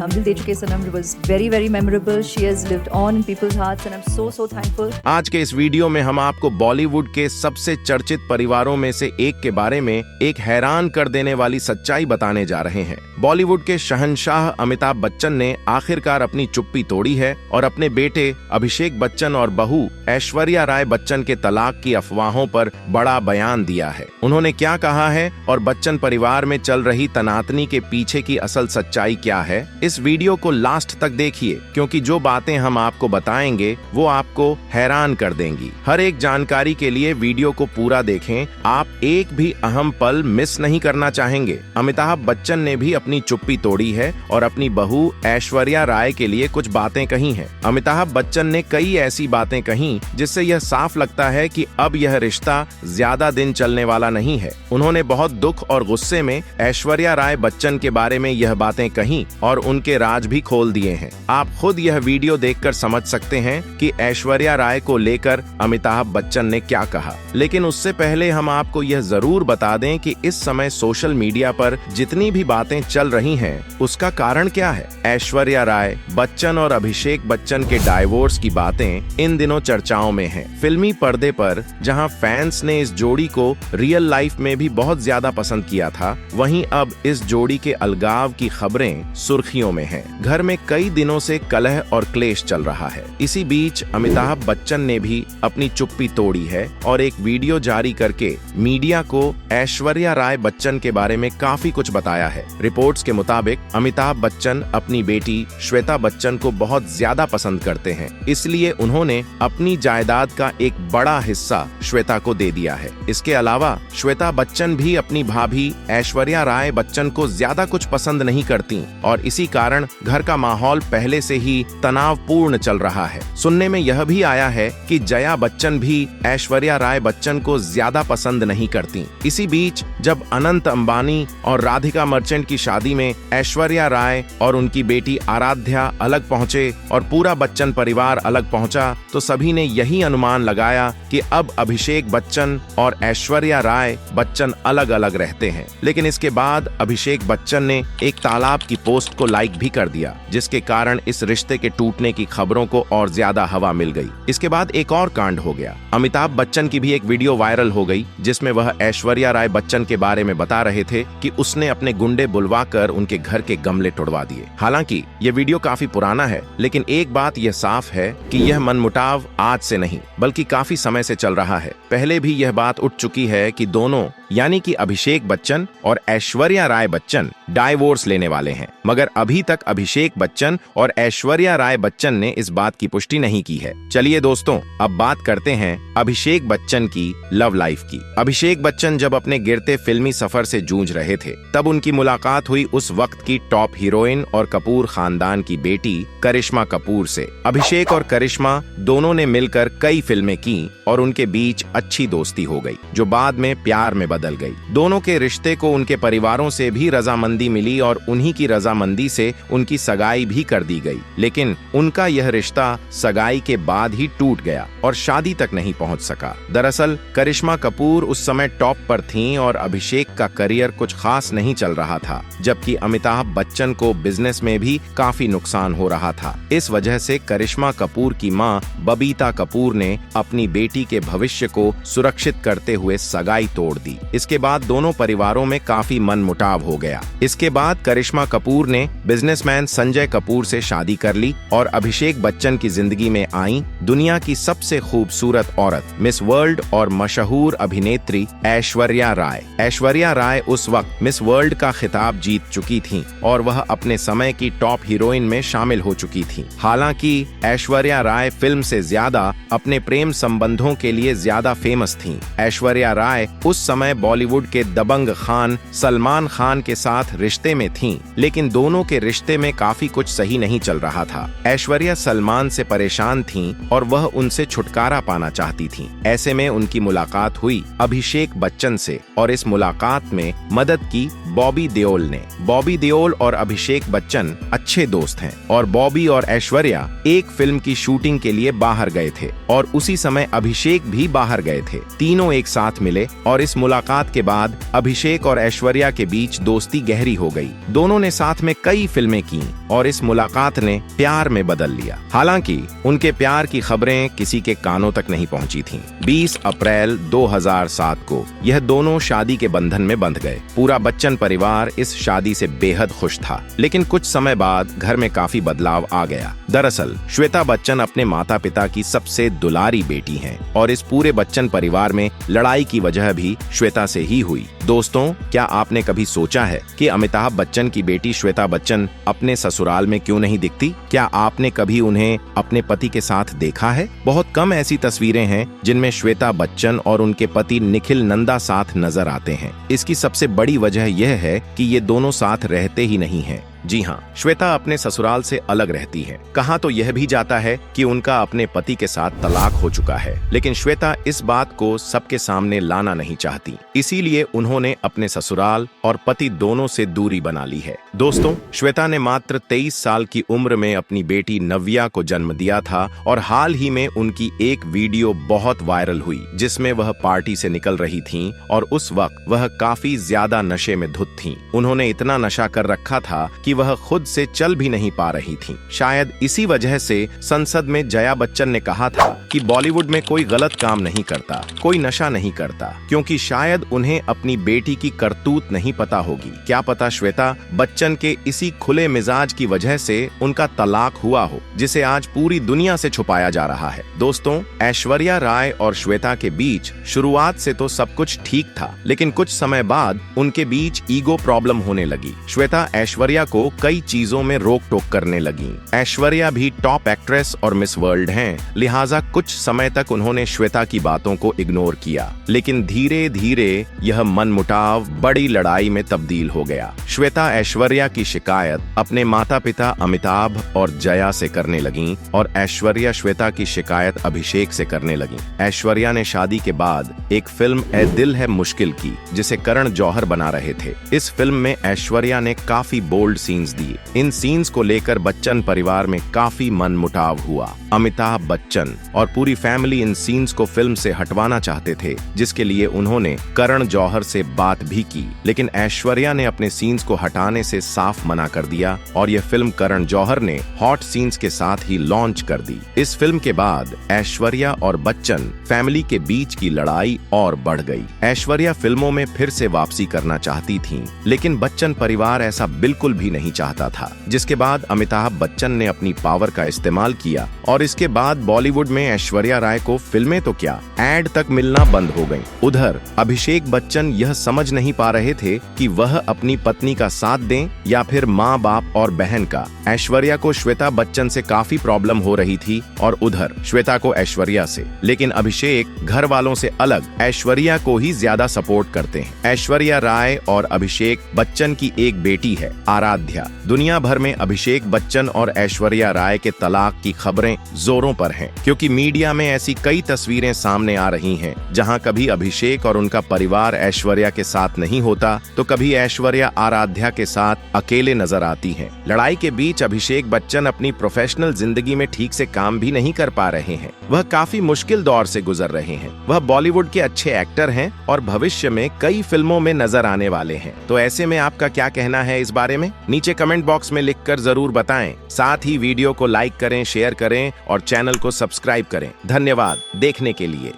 हम दिल दे चुके सनम was very very memorable. She has lived on in people's hearts and I'm so thankful. आज के इस वीडियो में हम आपको बॉलीवुड के सबसे चर्चित परिवारों में से एक के बारे में एक हैरान कर देने वाली सच्चाई बताने जा रहे हैं। बॉलीवुड के शहंशाह अमिताभ बच्चन ने आखिरकार अपनी चुप्पी तोड़ी है और अपने बेटे अभिषेक बच्चन और बहू ऐश्वर्या राय बच्चन के तलाक की अफवाहों पर बड़ा बयान दिया है। उन्होंने क्या कहा है और बच्चन परिवार में चल रही तनातनी के पीछे की असल सच्चाई क्या है, इस वीडियो को लास्ट तक देखिए क्योंकि जो बातें हम आपको बताएंगे वो आपको हैरान कर देंगी। हर एक जानकारी के लिए वीडियो को पूरा देखें, आप एक भी अहम पल मिस नहीं करना चाहेंगे। अमिताभ बच्चन ने भी अपनी चुप्पी तोड़ी है और अपनी बहू ऐश्वर्या राय के लिए कुछ बातें कही हैं। अमिताभ बच्चन ने कई ऐसी बातें कही जिससे यह साफ लगता है कि अब यह रिश्ता ज्यादा दिन चलने वाला नहीं है। उन्होंने बहुत दुख और गुस्से में ऐश्वर्या राय बच्चन के बारे में यह बातें कही और उनके राज भी खोल दिए हैं। आप खुद यह वीडियो देखकर समझ सकते हैं कि ऐश्वर्या राय को लेकर अमिताभ बच्चन ने क्या कहा। लेकिन उससे पहले हम आपको यह जरूर बता दें कि इस समय सोशल मीडिया पर जितनी भी बातें चल रही हैं उसका कारण क्या है। ऐश्वर्या राय बच्चन और अभिषेक बच्चन के डाइवोर्स की बातें इन दिनों चर्चाओं में हैं। फिल्मी पर्दे पर जहां फैंस ने इस जोड़ी को रियल लाइफ में भी बहुत ज्यादा पसंद किया था, वहीं अब इस जोड़ी के अलगाव की खबरें सुर्खियों में हैं। घर में कई दिनों से कलह और क्लेश चल रहा है। इसी बीच अमिताभ बच्चन ने भी अपनी चुप्पी तोड़ी है और एक वीडियो जारी करके मीडिया को ऐश्वर्या राय बच्चन के बारे में काफी कुछ बताया है। रिपोर्ट्स के मुताबिक अमिताभ बच्चन अपनी बेटी श्वेता बच्चन को बहुत ज्यादा पसंद करते हैं, इसलिए उन्होंने अपनी जायदाद का एक बड़ा हिस्सा श्वेता को दे दिया है। इसके अलावा श्वेता बच्चन भी अपनी भाभी ऐश्वर्या राय बच्चन को ज्यादा कुछ पसंद नहीं करती और इसी कारण घर का माहौल पहले से ही तनावपूर्ण चल रहा है। सुनने में यह भी आया है कि जया बच्चन भी ऐश्वर्या राय बच्चन को ज्यादा पसंद नहीं करती। इसी बीच जब अनंत अंबानी और राधिका मर्चेंट की शादी में ऐश्वर्या राय और उनकी बेटी आराध्या अलग पहुंचे और पूरा बच्चन परिवार अलग पहुंचा, तो सभी ने यही अनुमान लगाया कि अब अभिषेक बच्चन और ऐश्वर्या राय बच्चन अलग अलग रहते हैं। लेकिन इसके बाद अभिषेक बच्चन ने एक तालाब की पोस्ट को लाइक भी कर दिया, जिसके कारण इस रिश्ते के टूटने की खबरों को और ज्यादा हवा मिल गई। इसके बाद एक और कांड हो गया। अमिताभ बच्चन की भी एक वीडियो वायरल हो गई जिसमें वह ऐश्वर्या राय बच्चन के बारे में बता रहे थे कि उसने अपने गुंडे बुलवाकर उनके घर के गमले तोड़वा दिए। हालांकि ये वीडियो काफी पुराना है, लेकिन एक बात यह साफ है कि यह मनमुटाव आज से नहीं बल्कि काफी समय से चल रहा है। पहले भी यह बात उठ चुकी है कि दोनों यानी कि अभिषेक बच्चन और ऐश्वर्या राय बच्चन डाइवोर्स लेने वाले हैं, मगर अभी तक अभिषेक बच्चन और ऐश्वर्या राय बच्चन ने इस बात की पुष्टि नहीं की है। चलिए दोस्तों, अब बात करते हैं अभिषेक बच्चन की लव लाइफ की। अभिषेक बच्चन जब अपने गिरते फिल्मी सफर से जूझ रहे थे, तब उनकी मुलाकात हुई उस वक्त की टॉप हीरोइन और कपूर खानदान की बेटी करिश्मा कपूर से। अभिषेक और करिश्मा दोनों ने मिलकर कई फिल्में की और उनके बीच अच्छी दोस्ती हो गई, जो बाद में प्यार में बदल गई। दोनों के रिश्ते को उनके परिवारों से भी रजामंदी मिली और उन्हीं की रजामंदी से उनकी सगाई भी कर दी गई। लेकिन उनका यह रिश्ता सगाई के बाद ही टूट गया और शादी तक नहीं पहुंच सका। दरअसल करिश्मा कपूर उस समय टॉप पर थीं और अभिषेक का करियर कुछ खास नहीं चल रहा था, जबकि अमिताभ बच्चन को बिजनेस में भी काफी नुकसान हो रहा था। इस वजह से करिश्मा कपूर की मां बबीता कपूर ने अपनी बेटी के भविष्य को सुरक्षित करते हुए सगाई तोड़ दी। इसके बाद दोनों परिवारों में काफी मनमुटाव हो गया। इसके बाद करिश्मा कपूर ने बिजनेसमैन संजय कपूर से शादी कर ली और अभिषेक बच्चन की जिंदगी में आई दुनिया की सबसे खूबसूरत औरत, मिस वर्ल्ड और मशहूर अभिनेत्री ऐश्वर्या राय। ऐश्वर्या राय उस वक्त मिस वर्ल्ड का खिताब जीत चुकी थीं और वह अपने समय की टॉप हीरोइन में शामिल हो चुकी थीं। हालांकि ऐश्वर्या राय फिल्म से ज्यादा अपने प्रेम संबंधों के लिए ज्यादा फेमस थीं। ऐश्वर्या राय उस समय बॉलीवुड के दबंग खान सलमान खान के साथ रिश्ते में थीं, लेकिन दोनों के रिश्ते में काफी कुछ सही नहीं चल रहा था। ऐश्वर्या सलमान से परेशान थीं और वह उनसे छुटकारा पाना चाहती थीं। ऐसे में उनकी मुलाकात हुई अभिषेक बच्चन से और इस मुलाकात में मदद की बॉबी देओल ने। बॉबी देओल और अभिषेक बच्चन अच्छे दोस्त हैं और बॉबी और ऐश्वर्या एक फिल्म की शूटिंग के लिए बाहर गए थे और उसी समय अभिषेक भी बाहर गए थे। तीनों एक साथ मिले और इस मुलाकात मुलाकात के बाद अभिषेक और ऐश्वर्या के बीच दोस्ती गहरी हो गई। दोनों ने साथ में कई फिल्में की और इस मुलाकात ने प्यार में बदल लिया। हालांकि उनके प्यार की खबरें किसी के कानों तक नहीं पहुंची थीं। 20 अप्रैल 2007 को यह दोनों शादी के बंधन में बंध गए। पूरा बच्चन परिवार इस शादी से बेहद खुश था, लेकिन कुछ समय बाद घर में काफी बदलाव आ गया। दरअसल श्वेता बच्चन अपने माता पिता की सबसे दुलारी बेटी हैं और इस पूरे बच्चन परिवार में लड़ाई की वजह भी श्वेता से ही हुई। दोस्तों, क्या आपने कभी सोचा है कि अमिताभ बच्चन की बेटी श्वेता बच्चन अपने ससुराल में क्यों नहीं दिखती? क्या आपने कभी उन्हें अपने पति के साथ देखा है? बहुत कम ऐसी तस्वीरें हैं जिनमें श्वेता बच्चन और उनके पति निखिल नंदा साथ नजर आते हैं। इसकी सबसे बड़ी वजह यह है कि ये दोनों साथ रहते ही नहीं हैं। जी हाँ, श्वेता अपने ससुराल से अलग रहती है। कहा तो यह भी जाता है कि उनका अपने पति के साथ तलाक हो चुका है, लेकिन श्वेता इस बात को सबके सामने लाना नहीं चाहती। इसीलिए उन्होंने अपने ससुराल और पति दोनों से दूरी बना ली है। दोस्तों, श्वेता ने मात्र 23 साल की उम्र में अपनी बेटी नव्या को जन्म दिया था और हाल ही में उनकी एक वीडियो बहुत वायरल हुई जिसमें वह पार्टी से निकल रही थीं और उस वक्त वह काफी ज्यादा नशे में धुत थीं। उन्होंने इतना नशा कर रखा था कि वह खुद से चल भी नहीं पा रही थीं। शायद इसी वजह से संसद में जया बच्चन ने कहा था कि बॉलीवुड में कोई गलत काम नहीं करता, कोई नशा नहीं करता, क्योंकि शायद उन्हें अपनी बेटी की करतूत नहीं पता होगी। क्या पता श्वेता बच्चन के इसी खुले मिजाज की वजह से उनका तलाक हुआ हो, जिसे आज पूरी दुनिया से छुपाया जा रहा है। दोस्तों, ऐश्वर्या राय और श्वेता के बीच शुरुआत से तो सब कुछ ठीक था, लेकिन कुछ समय बाद उनके बीच ईगो प्रॉब्लम होने लगी। श्वेता ऐश्वर्या को कई चीजों में रोक टोक करने लगी। ऐश्वर्या भी टॉप एक्ट्रेस और मिस वर्ल्ड हैं, लिहाजा कुछ समय तक उन्होंने श्वेता की बातों को इग्नोर किया, लेकिन धीरे धीरे यह मनमुटाव बड़ी लड़ाई में तब्दील हो गया। श्वेता ऐश्वर्या की शिकायत अपने माता पिता अमिताभ और जया से करने लगी और ऐश्वर्या श्वेता की शिकायत अभिषेक से करने लगी। ऐश्वर्या ने शादी के बाद एक फिल्म ए दिल है मुश्किल की, जिसे करण जौहर बना रहे थे। इस फिल्म में ऐश्वर्या ने काफी बोल्ड सीन्स दिए। इन सीन्स को लेकर बच्चन परिवार में काफी मनमुटाव हुआ। अमिताभ बच्चन और पूरी फैमिली इन सीन्स को फिल्म से हटवाना चाहते थे, जिसके लिए उन्होंने करण जौहर से बात भी की, लेकिन ऐश्वर्या ने अपने सीन्स को हटाने से साफ मना कर दिया और यह फिल्म करण जौहर ने हॉट सीन्स के साथ ही लॉन्च कर दी। इस फिल्म के बाद ऐश्वर्या और बच्चन फैमिली के बीच की लड़ाई और बढ़ गई। ऐश्वर्या फिल्मों में फिर से वापसी करना चाहती थीं, लेकिन बच्चन परिवार ऐसा बिल्कुल भी नहीं चाहता था, जिसके बाद अमिताभ बच्चन ने अपनी पावर का इस्तेमाल किया और इसके बाद बॉलीवुड में ऐश्वर्या राय को फिल्में तो क्या, एड तक मिलना बंद हो गईं। उधर अभिषेक बच्चन यह समझ नहीं पा रहे थे कि वह अपनी पत्नी का साथ दें या फिर माँ बाप और बहन का। ऐश्वर्या को श्वेता बच्चन से काफी प्रॉब्लम हो रही थी और उधर श्वेता को ऐश्वर्या से, लेकिन अभिषेक घर वालों से अलग ऐश्वर्या को ही ज्यादा सपोर्ट करते हैं। ऐश्वर्या राय और अभिषेक बच्चन की एक बेटी है, आराध्या। दुनिया भर में अभिषेक बच्चन और ऐश्वर्या राय के तलाक की खबरें जोरों पर हैं, क्योंकि मीडिया में ऐसी कई तस्वीरें सामने आ रही हैं जहां कभी अभिषेक और उनका परिवार ऐश्वर्या के साथ नहीं होता तो कभी ऐश्वर्या आराध्या के साथ अकेले नजर आती हैं। लड़ाई के बीच अभिषेक बच्चन अपनी प्रोफेशनल जिंदगी में ठीक से काम भी नहीं कर पा रहे हैं। वह काफी मुश्किल दौर से गुजर रहे हैं। वह बॉलीवुड के अच्छे एक्टर हैं और भविष्य में कई फिल्मों में नजर आने वाले हैं। तो ऐसे में आपका क्या कहना है इस बारे में? नीचे कमेंट बॉक्स में लिखकर जरूर बताएं। साथ ही वीडियो को लाइक करें, शेयर करें और चैनल को सब्सक्राइब करें। धन्यवाद देखने के लिए।